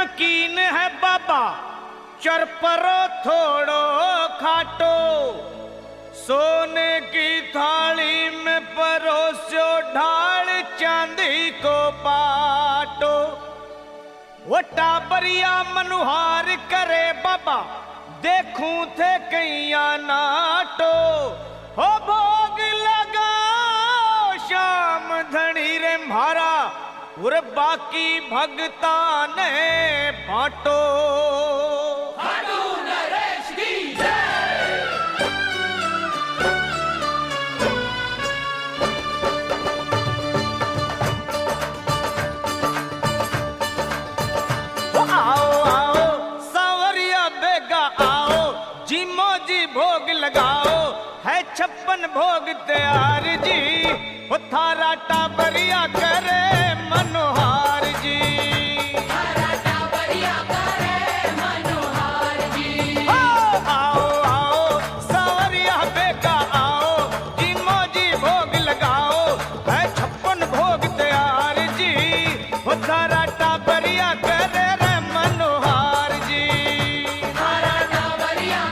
नमकीन है बाबा, चरपरो थोड़ो खाटो, सोने की थाली में परोसो ढाल चांदी को पाटो। वो टाबरिया मनुहार करे बाबा, देखूं थे कैया नाटो। हो भोग लगाओ शाम धनी रे म्हारा, और बाकी भगता ने बांटो। भोग लगाओ है 56 भोग तैयार जी, वो थारा टाबरिया करे मनोहार जी। थारा टाबरिया करे मनोहार जी। आओ आओ सावरिया बेगा आओ, जी मौजी भोग लगाओ है 56 भोग तैयार जी, वो थारा टाबरिया करे रे मनोहार जी। थारा टाबरिया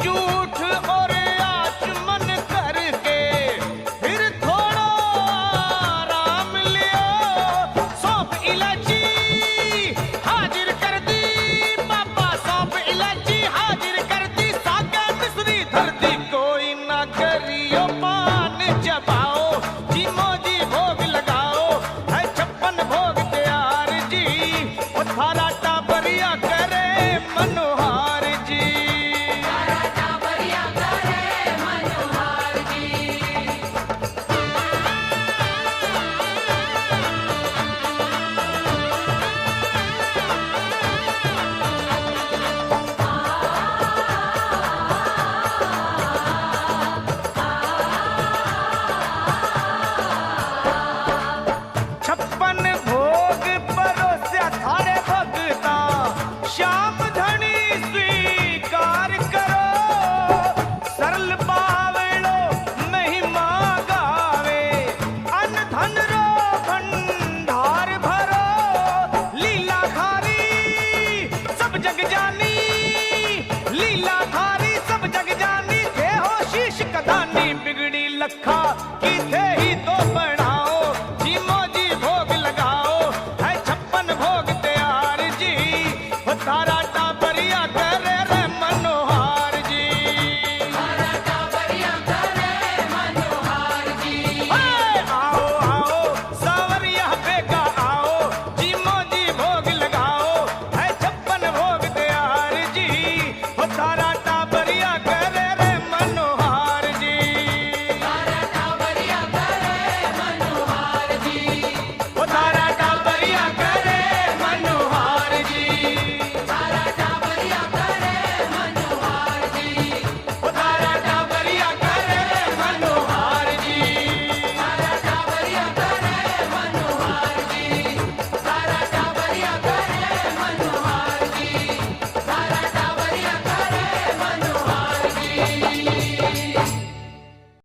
झूठ